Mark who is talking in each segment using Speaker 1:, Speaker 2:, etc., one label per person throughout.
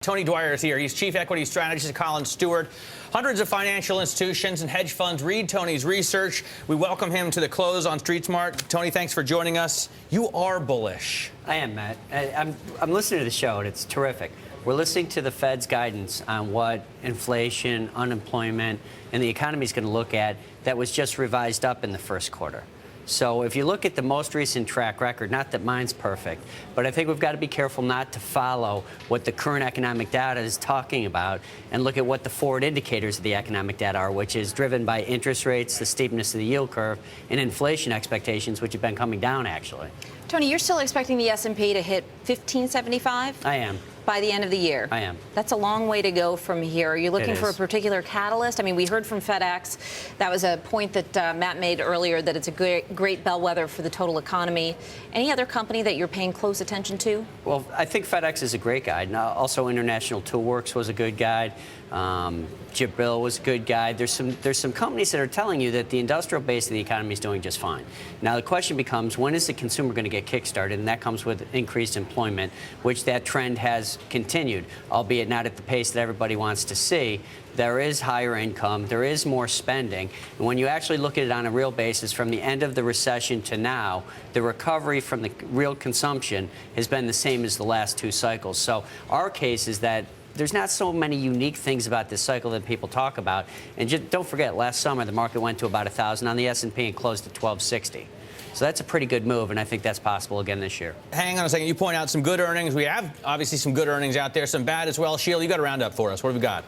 Speaker 1: Tony Dwyer is here. He's chief equity strategist at Collins Stewart. Hundreds of financial institutions and hedge funds read Tony's research. We welcome him to the close on Street Smart. Tony, thanks for joining us. You are bullish.
Speaker 2: I am, Matt. I'm listening to the show, and it's terrific. We're listening to the Fed's guidance on what inflation, unemployment, and the economy is going to look at that was just revised up in the first quarter. So if you look at the most recent track record, not that mine's perfect, but I think we've got to be careful not to follow what the current economic data is talking about and look at what the forward indicators of the economic data are, which is driven by interest rates, the steepness of the yield curve, and inflation expectations, which have been coming down, actually.
Speaker 3: Tony, you're still expecting the S&P to hit 1575?
Speaker 2: I am.
Speaker 3: By the end of the year?
Speaker 2: I am.
Speaker 3: That's a long way to go from here. Are you looking for a particular catalyst? I mean, we heard from FedEx. That was a point that Matt made earlier, that it's a great bellwether for the total economy. Any other company that you're paying close attention to?
Speaker 2: Well, I think FedEx is a great guide. Now, also, International Toolworks was a good guide. Jabil was a good guide. There's some companies that are telling you that the industrial base of the economy is doing just fine. Now, the question becomes, when is the consumer going to get kickstarted? And that comes with increased employment, which that trend has continued, albeit not at the pace that everybody wants to see. There is higher income. There is more spending. And when you actually look at it on a real basis, from the end of the recession to now, the recovery from the real consumption has been the same as the last two cycles. So our case is that there's not so many unique things about this cycle that people talk about. And just don't forget, last summer, the market went to about 1,000 on the S&P and closed at 1260. So that's a pretty good move, and I think that's possible again this year.
Speaker 1: Hang on a second. You point out some good earnings. We have, obviously, some good earnings out there, some bad as well. Sheila, you got a roundup for us. What have we got?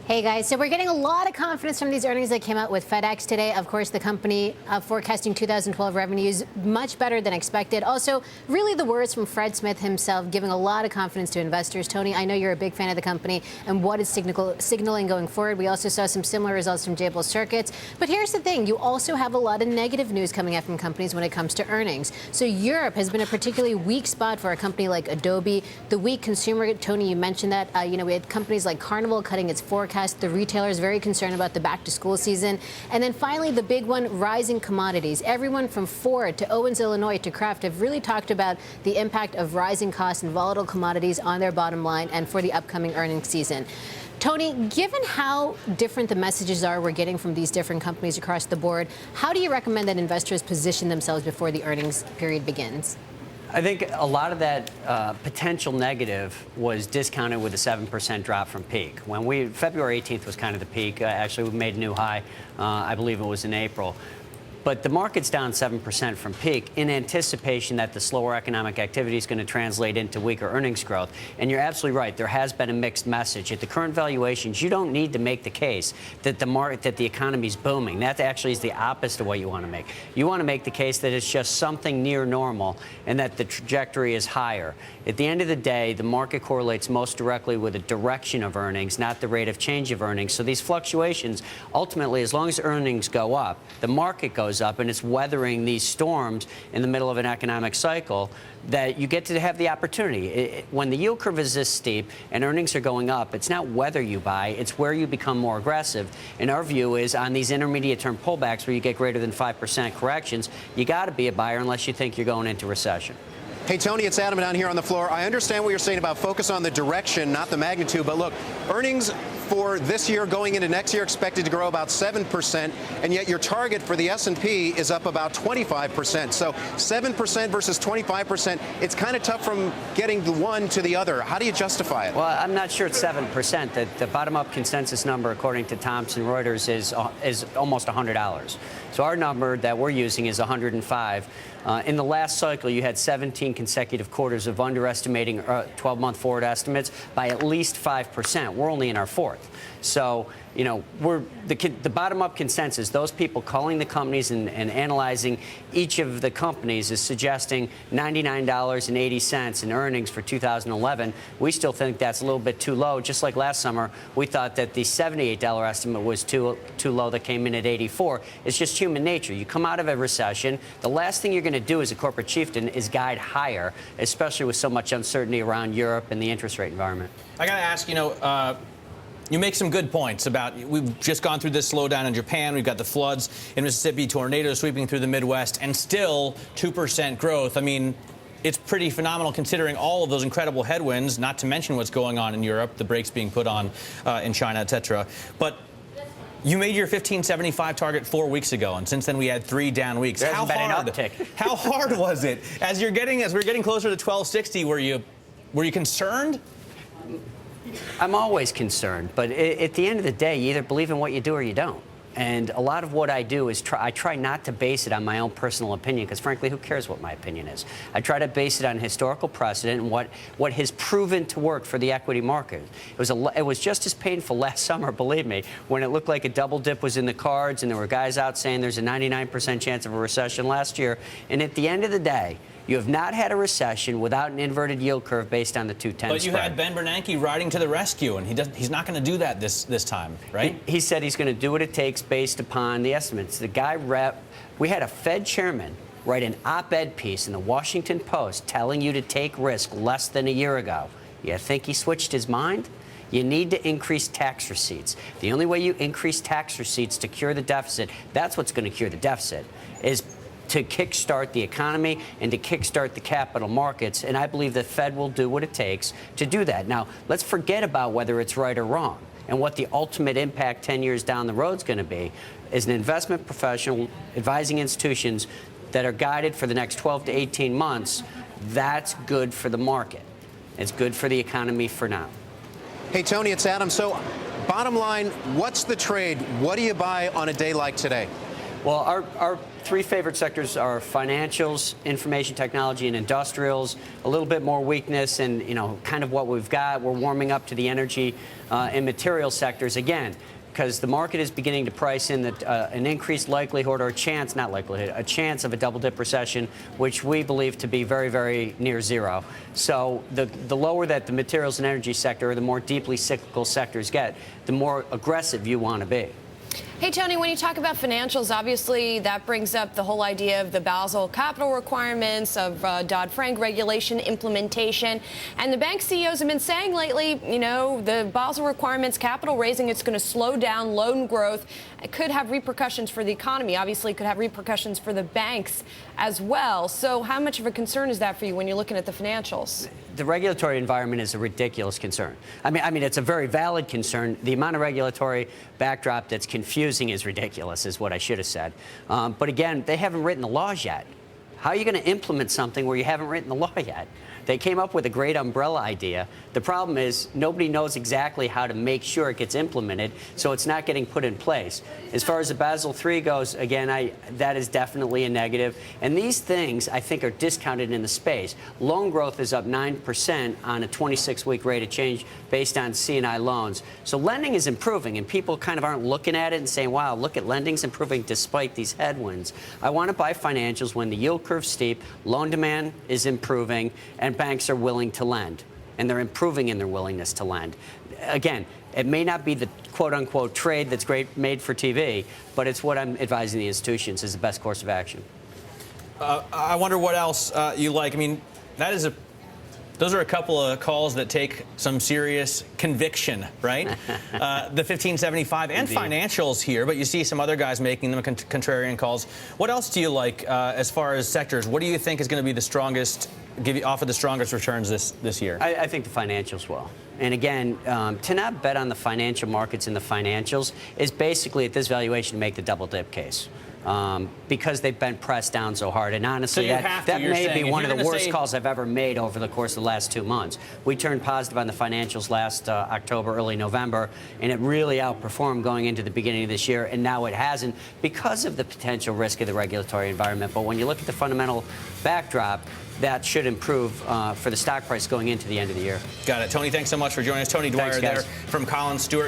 Speaker 4: Hey guys, so we're getting a lot of confidence from these earnings that came out with FedEx today. Of course, the company forecasting 2012 revenues much better than expected. Also, really the words from Fred Smith himself giving a lot of confidence to investors. Tony, I know you're a big fan of the company and what it's signaling going forward. We also saw some similar results from Jabil Circuits. But here's the thing. You also have a lot of negative news coming out from companies when it comes to earnings. So Europe has been a particularly weak spot for a company like Adobe. The weak consumer, Tony, you mentioned that. We had companies like Carnival cutting its forecast. The retailer is very concerned about the back-to-school season. And then finally, the big one, rising commodities. Everyone from Ford to Owens, Illinois to Kraft have really talked about the impact of rising costs and volatile commodities on their bottom line and for the upcoming earnings season. Tony, given how different the messages are we're getting from these different companies across the board, how do you recommend that investors position themselves before the earnings period begins?
Speaker 2: I think a lot of that potential negative was discounted with a 7% drop from peak. When February 18th was kind of the peak. Actually, we made a new high. I believe it was in April. But the market's down 7% from peak in anticipation that the slower economic activity is going to translate into weaker earnings growth. And you're absolutely right. There has been a mixed message. At the current valuations, you don't need to make the case that the economy is booming. That actually is the opposite of what you want to make. You want to make the case that it's just something near normal and that the trajectory is higher. At the end of the day, the market correlates most directly with the direction of earnings, not the rate of change of earnings. So these fluctuations, ultimately, as long as earnings go up, the market goes up, and it's weathering these storms in the middle of an economic cycle that you get to have the opportunity. When the yield curve is this steep and earnings are going up, it's not whether you buy, it's where you become more aggressive. And our view is on these intermediate-term pullbacks where you get greater than 5% corrections, you got to be a buyer unless you think you're going into recession.
Speaker 5: Hey, Tony, it's Adam down here on the floor. I understand what you're saying about focus on the direction, not the magnitude. But look, earnings for this year going into next year expected to grow about 7%, and yet your target for the S&P is up about 25%. So 7% versus 25%, it's kind of tough from getting the one to the other. How do you justify it?
Speaker 2: Well, I'm not sure it's 7%. The bottom-up consensus number, according to Thomson Reuters, is almost $100. So our number that we're using is 105. In the last cycle, you had 17 consecutive quarters of underestimating 12-month forward estimates by at least 5%. We're only in our fourth. So, we're the bottom-up consensus. Those people calling the companies and analyzing each of the companies is suggesting $99.80 in earnings for 2011. We still think that's a little bit too low. Just like last summer, we thought that the $78 estimate was too low. That came in at 84. It's just human nature. You come out of a recession, the last thing you're going to do as a corporate chieftain is guide higher, especially with so much uncertainty around Europe and the interest rate environment.
Speaker 1: I got to ask, you make some good points about we've just gone through this slowdown in Japan. We've got the floods in Mississippi, tornadoes sweeping through the Midwest, and still 2% growth. I mean, it's pretty phenomenal considering all of those incredible headwinds, not to mention what's going on in Europe, the brakes being put on in China, et cetera. But you made your 1575 target 4 weeks ago, and since then we had 3 down weeks.
Speaker 2: How
Speaker 1: hard was it? As we're getting closer to 1260, were you concerned?
Speaker 2: I'm always concerned, but at the end of the day, you either believe in what you do or you don't. And a lot of what I do is I try not to base it on my own personal opinion, because frankly, who cares what my opinion is? I try to base it on historical precedent and what has proven to work for the equity market. It was just as painful last summer, believe me, when it looked like a double dip was in the cards and there were guys out saying there's a 99% chance of a recession last year. And at the end of the day, you have not had a recession without an inverted yield curve based on the 210
Speaker 1: But you
Speaker 2: spread.
Speaker 1: had Ben Bernanke riding to the rescue, and he's not going to do that this time, right?
Speaker 2: He said he's going to do what it takes based upon the estimates. The guy we had a Fed chairman write an op-ed piece in the Washington Post telling you to take risk less than a year ago. You think he switched his mind? You need to increase tax receipts. The only way you increase tax receipts to cure the deficit, that's what's going to cure the deficit, is to kickstart the economy and to kickstart the capital markets. And I believe the Fed will do what it takes to do that. Now, let's forget about whether it's right or wrong and what the ultimate impact 10 years down the road is going to be. As an investment professional advising institutions that are guided for the next 12 to 18 months, that's good for the market. It's good for the economy for now.
Speaker 5: Hey, Tony, it's Adam. So, bottom line, what's the trade? What do you buy on a day like today?
Speaker 2: Well, our 3 favorite sectors are financials, information technology, and industrials. A little bit more weakness and, kind of what we've got. We're warming up to the energy and material sectors again, because the market is beginning to price in that an increased likelihood or a chance of a double-dip recession, which we believe to be very, very near zero. So the lower that the materials and energy sector or the more deeply cyclical sectors get, the more aggressive you want to be.
Speaker 6: Hey, Tony, when you talk about financials, obviously that brings up the whole idea of the Basel capital requirements, of Dodd-Frank regulation implementation. And the bank CEOs have been saying lately, the Basel requirements, capital raising, it's going to slow down loan growth. It could have repercussions for the economy. Obviously, it could have repercussions for the banks as well. So how much of a concern is that for you when you're looking at the financials?
Speaker 2: The regulatory environment is a ridiculous concern. I mean, it's a very valid concern. The amount of regulatory backdrop that's confusing is ridiculous, is what I should have said. But again, they haven't written the laws yet. How are you going to implement something where you haven't written the law yet? They came up with a great umbrella idea. The problem is nobody knows exactly how to make sure it gets implemented, so it's not getting put in place. As far as the Basel III goes, again, that is definitely a negative. And these things, I think, are discounted in the space. Loan growth is up 9% on a 26-week rate of change based on C&I loans. So lending is improving, and people kind of aren't looking at it and saying, wow, look at lending's improving despite these headwinds. I want to buy financials when the yield curve's steep, loan demand is improving, and banks are willing to lend, and they're improving in their willingness to lend. Again, it may not be the quote-unquote trade that's great made for TV, but it's what I'm advising the institutions is the best course of action.
Speaker 1: I wonder what else you like. I mean, those are a couple of calls that take some serious conviction, right? The 1575 and
Speaker 2: Indeed.
Speaker 1: Financials here, but you see some other guys making them contrarian calls. What else do you like as far as sectors? What do you think is going to be the strongest, offer the strongest returns this year?
Speaker 2: I think the financials will. And again, to not bet on the financial markets and the financials is basically at this valuation to make the double dip case. Because they've been pressed down so hard. And honestly,
Speaker 1: so
Speaker 2: that may be one of the worst calls I've ever made over the course of the last 2 months. We turned positive on the financials last October, early November, and it really outperformed going into the beginning of this year, and now it hasn't because of the potential risk of the regulatory environment. But when you look at the fundamental backdrop, that should improve for the stock price going into the end of the year.
Speaker 1: Got it. Tony, thanks so much for joining us. Tony Dwyer there from Collins Stewart.